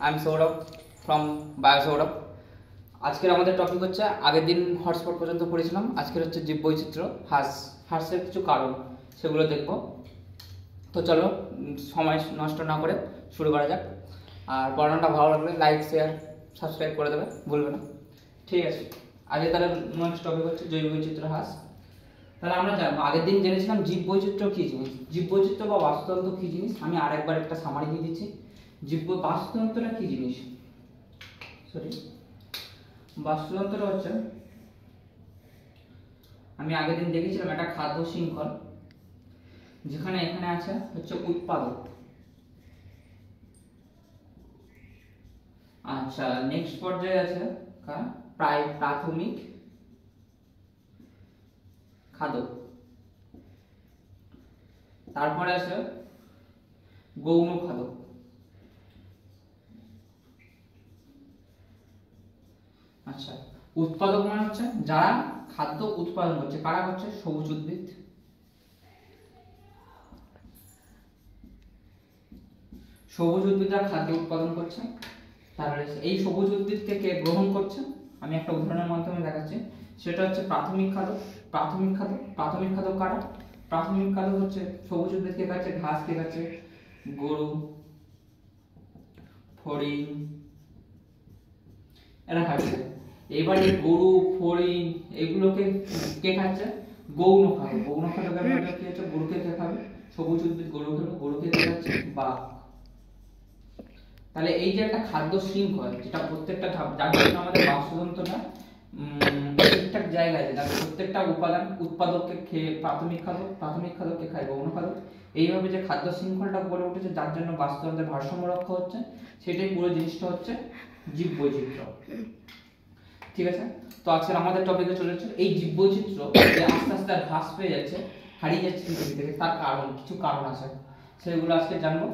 I am Sourav from বায়োসৌরভ। আজকের আমাদের topic হচ্ছে, আগের দিন হটস্পট পর্যন্ত পড়েছিলাম, আজকের হচ্ছে জীববৈচিত্র্য, হ্রাসের কিছু কারণ, সেগুলো দেখব। তো চলো সময় নষ্ট না করে শুরু করা যাক। আর পড়ানোটা ভালো লাগলে লাইক, শেয়ার, সাবস্ক্রাইব করে দেবে, ভুলবে না। ঠিক আছে, আজকে তাহলে নেক্সট টপিক হচ্ছে জৈববৈচিত্র্য হ্রাস। তাহলে আমরা জানবো, আগের দিন জেনেছিলাম জীববৈচিত্র্য কী জিনিস, জীববৈচিত্র্য বা বাস্তুতন্ত্র কী জিনিস। আমি আরেকবার একটা সামারি দিয়ে দিচ্ছি। বাস্তুতন্ত্রটা কী জিনিস, বাস্তুতন্ত্রটা হচ্ছে, আমি আগের দিন দেখেছিলাম একটা খাদ্য শৃঙ্খল, যেখানে এখানে আছে হচ্ছে উৎপাদক। আচ্ছা, নেক্সট পর্যায়ে আছে প্রাথমিক খাদক, তারপরে আছে গৌণ খাদক। আচ্ছা, উৎপাদক মানে হচ্ছে যারা খাদ্য উৎপাদন করছে। কারা করছে? সবুজ উদ্ভিদ। সবুজ উদ্ভিদরা খাদ্য উৎপাদন করছে। তারপরে এই সবুজ উদ্ভিদকে কে গ্রহণ করছে, আমি একটা উদাহরণের মাধ্যমে দেখাচ্ছি। সেটা হচ্ছে প্রাথমিক খাদক। প্রাথমিক খাদক কারা? প্রাথমিক খাদক হচ্ছে সবুজ উদ্ভিদ কে খাচ্ছে, ঘাস কে খাচ্ছে, গরু, ফড়িং, এরা খাচ্ছে। এবার এই গরু, ফড়িং এগুলোকে কে খাচ্ছে? গৌণ খাদক। গৌণ খাদকের মধ্যে কি হচ্ছে? গরুকে কে খাবে? সবুজ উদ্ভিদ গরু খেলো, গরুকে কে খাচ্ছে? বাঘ। তাহলে এই যে একটা খাদ্য শৃঙ্খল, যেটা প্রত্যেকটা যার জন্য আমাদের বাস্তুতন্ত্রটা ঠিকঠাক জায়গায়, যেটা প্রত্যেকটা উপাদান উৎপাদককে খেয়ে প্রাথমিক খাদককে খায় গৌণ খাদক, এইভাবে যে খাদ্য শৃঙ্খলটা গড়ে উঠেছে, যার জন্য বাস্তুতন্ত্রের ভারসাম্য রক্ষা হচ্ছে, সেটাই পুরো জিনিসটা হচ্ছে জীববৈচিত্র্য। ঠিক আছে, তো আজকের আমাদের টপিকে চলে যাচ্ছে এই জীববৈচিত্র্য যে আস্তে আস্তে হ্রাস পেয়ে যাচ্ছে, হারিয়ে যাচ্ছে পৃথিবী থেকে, তার কারণ, কিছু কারণ আছে, সেগুলো আজকে জানবো।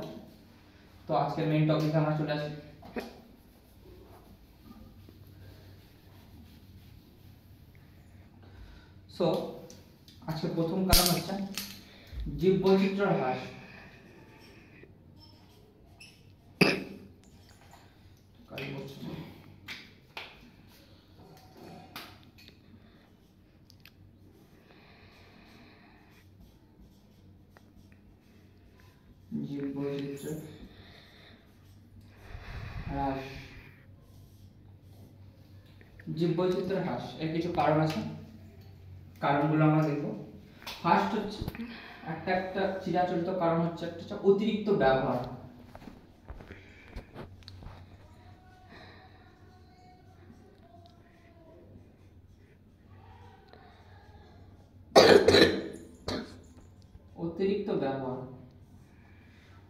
তো আজকের মেইন টপিকে আমরা চলে আসি। সো আজকে প্রথম কারণ হচ্ছে জীববৈচিত্র্যের হ্রাস। জীববৈচিত্র্য হ্রাস, জীববৈচিত্র্যের হ্রাস এর কিছু কারণ আছে, কারণগুলো আমরা দেখব। ফার্স্ট হচ্ছে একটা চিরাচরিত কারণ হচ্ছে একটা অতিরিক্ত ব্যবহার।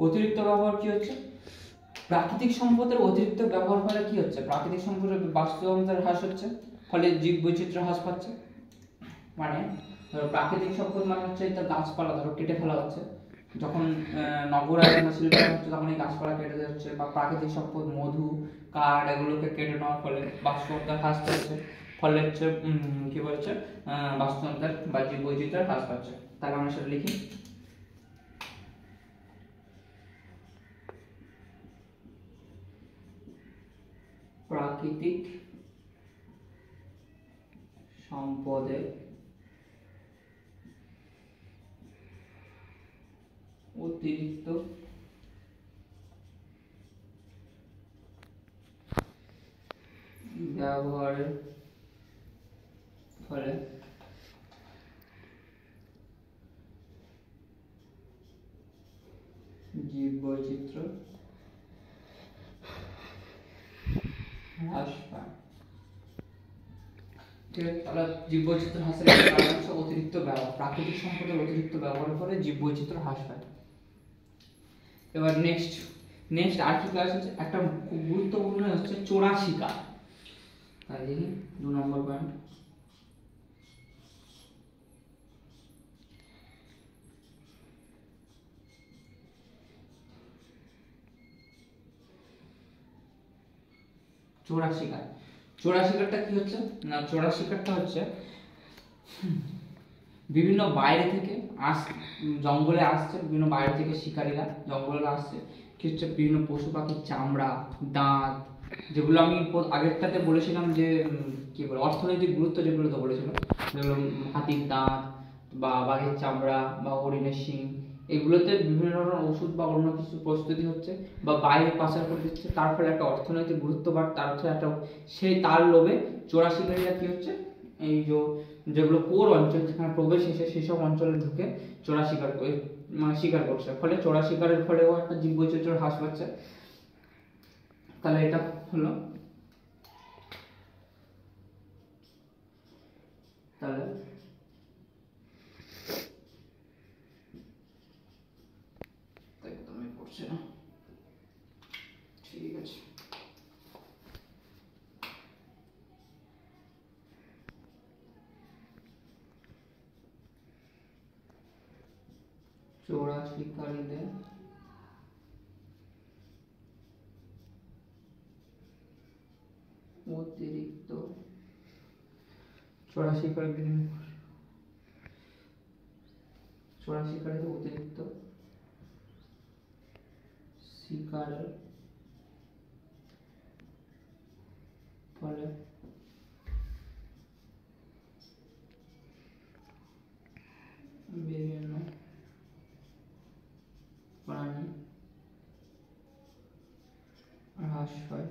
অতিরিক্ত ব্যবহার কি হচ্ছে? প্রাকৃতিক সম্পদের অতিরিক্ত ব্যবহার ফলে কি হচ্ছে? প্রাকৃতিক সম্পদের বাস্তুতন্ত্রের হ্রাস হচ্ছে, ফলে জীববৈচিত্র্য হ্রাস পাচ্ছে। মানে ধরো প্রাকৃতিক সম্পদ মানে হচ্ছে এটা গাছপালা ধরো কেটে ফেলা হচ্ছে, যখন নগরায়ন বা শিল্পায়ন হচ্ছে তখন এই গাছপালা কেটে দেওয়া হচ্ছে, বা প্রাকৃতিক সম্পদ মধু, কাঠ এগুলোকে কেটে নেওয়ার ফলে বাস্তুতন্ত্রের হ্রাস পাচ্ছে, ফলে হচ্ছে কি বলছে বাস্তুতন্ত্রের বা জীববৈচিত্র্যের হ্রাস পাচ্ছে। তাহলে আমরা সেটা লিখি। প্রাকৃতিক সম্পদের অতিরিক্ত ব্যবহারের ফলে জীববৈচিত্র্য হ্রাস পায়। ঠিক আছে, তাহলে জীববৈচিত্র্য হ্রাসের কারণ হচ্ছে অতিরিক্ত ব্যবহার, প্রাকৃতিক সম্পদের অতিরিক্ত ব্যবহারের ফলে জীববৈচিত্র্য হ্রাস পায়। এবার নেক্সট আর কি ক্লাস হচ্ছে, একটা খুব গুরুত্বপূর্ণ হচ্ছে চোরা শিকার। তাই দেখি 2 নম্বর পয়েন্ট, চোরা শিকার। চোরা শিকারটা কি হচ্ছে না, চোরা শিকারটা হচ্ছে বিভিন্ন বাইরে থেকে জঙ্গলে আসছে, বিভিন্ন বাইরে থেকে শিকারীরা জঙ্গলে আসছে, কি হচ্ছে বিভিন্ন পশু পাখির চামড়া, দাঁত, যেগুলো আমি আগেরটাতে বলেছিলাম যে কি বলে অর্থনৈতিক গুরুত্ব যেগুলো তো বলেছিলাম, যেগুলো হাতির দাঁত বা বাঘের চামড়া বা হরিণের শিং, এগুলোতে বিভিন্ন ধরনের ওষুধ বা অন্য কিছু প্রস্তুতি হচ্ছে বা বাইরে পাচার করে দিচ্ছে, তার ফলে একটা অর্থনৈতিক গুরুত্ব বা তার হচ্ছে একটা সেই তার লোভে চোরা শিকারীরা কি হচ্ছে এই যেগুলো কোর অঞ্চল যেখানে প্রবেশ এসে সেসব অঞ্চলে ঢুকে চোরা শিকার করে মানে শিকার করছে, ফলে চোরা শিকারের ফলেও একটা জীববৈচিত্র্য হ্রাস পাচ্ছে। তাহলে এটা হলো, তাহলে একদমই পড়ছে না, ঠিক আছে। চোরা শিকারীদের অতিরিক্ত অতিরিক্ত শিকারের ফলে বিভিন্ন প্রাণী হ্রাস পায়,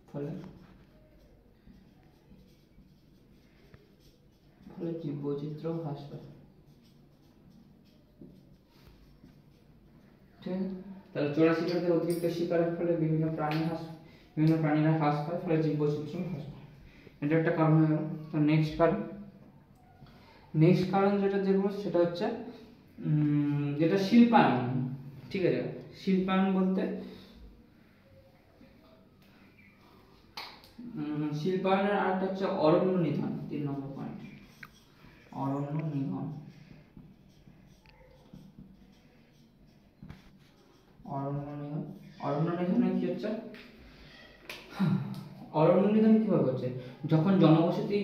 ফলে জীববৈচিত্র্য হ্রাস পায়। ঠিক আছে, তাহলে চোরা শিকারীদের অতিরিক্ত শিকারের ফলে বিভিন্ন প্রাণীরা হ্রাস পায়, ফলে জীববৈচিত্র্য হ্রাস পায়। এটা একটা কারণ হয়ে গেল। তো নেক্সট কারণ যেটা দেখবো সেটা হচ্ছে যেটা শিল্পায়ন। ঠিক আছে, শিল্পায়ন বলতে শিল্পায়নের আরেকটা হচ্ছে অরণ্য নিধন, 3 নম্বর পয়েন্ট, অরণ্য নিধন। অরণ্য নিধনে কি হচ্ছে, অরণ্য নিধন কিভাবে হচ্ছে, যখন জনবসতি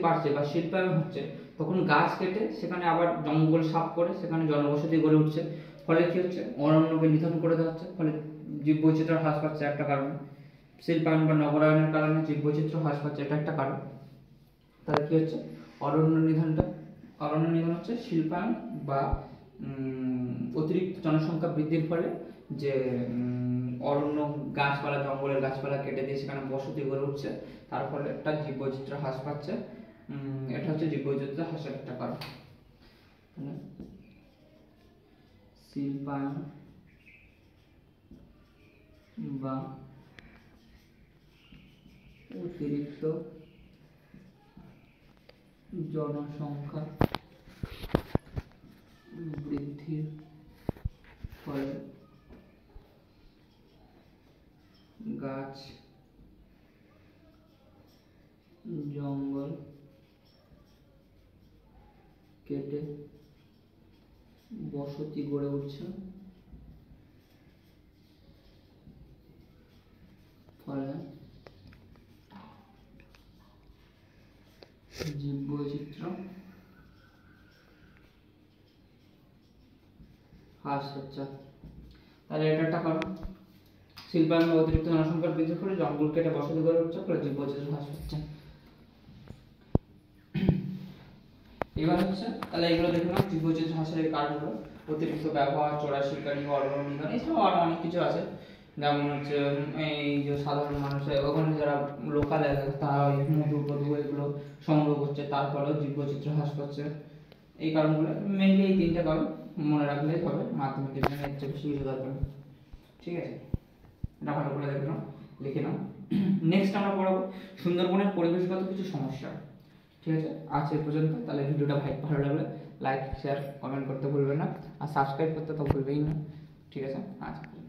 বাড়ছে বা শিল্পায়ন হচ্ছে, তখন গাছ কেটে সেখানে আবার জঙ্গল সাফ করে সেখানে জনবসতি গড়ে উঠছে, ফলে কি হচ্ছে অরণ্যকে নিধন করে দেওয়া হচ্ছে, ফলে জীববৈচিত্র্য হ্রাস পাচ্ছে একটা কারণ। শিল্পায়ন বা নগরায়নের কারণে জীববৈচিত্র্য হ্রাস পাচ্ছে, এটা একটা কারণ। তাহলে কি হচ্ছে অরণ্য নিধন হচ্ছে শিল্পায়ন বা অতিরিক্ত জনসংখ্যা বৃদ্ধির ফলে যে অরণ্য গাছপালা, জঙ্গলের গাছপালা কেটে দিয়ে সেখানে বসতি গড়ে উঠছে, তার ফলে একটা জীববৈচিত্র্য হ্রাস পাচ্ছে। এটা হচ্ছে জীববৈচিত্র্য হ্রাসের একটা কারণ। শিল্পায়ন বা অতিরিক্ত জনসংখ্যা বৃদ্ধির ফলে গাছ, জঙ্গল কেটে বসতি গড়ে উঠছে, ফলে জীববৈচিত্র্য হ্রাস হচ্ছে। তাহলে এটা একটা কারণ, শিল্পায়ন বা অতিরিক্ত জনসংখ্যার বৃদ্ধির ফলে জঙ্গল কেটে বসতি গড়ে উঠছে, ফলে জীববৈচিত্র্য হ্রাস হচ্ছে। এবার হচ্ছে তাহলে এগুলো দেখলাম জীববৈচিত্র্য হ্রাসের কারণগুলো, অতিরিক্ত ব্যবহার, চোরা শিকারী, অরণ্য নিধন, এছাড়াও আরো অনেক কিছু আছে, যেমন হচ্ছে এই যে সাধারণ মানুষ ওখানে যারা লোকাল এলাকা তারা ওই মধু এগুলো সংগ্রহ করছে, তার ফলেও জীববৈচিত্র্য হ্রাস পাচ্ছে। এই কারণগুলো মেনলি এই 3টা কারণ মনে রাখলেই হবে, মাধ্যমিক এক্সামে এর চেয়ে বেশি কিছু দরকার নেই। ঠিক আছে, এটা ভালো করে দেখলাম, লিখে নাও। নেক্সট আমরা পড়াবো সুন্দরবনের পরিবেশগত কিছু সমস্যা। ঠিক আছে, আজ এই পর্যন্ত। তাহলে ভিডিওটা ভালো লাগলে লাইক, শেয়ার, কমেন্ট করতে ভুলবেন না, আর সাবস্ক্রাইব করতে তো ভুলবেই না। ঠিক আছে, আচ্ছা।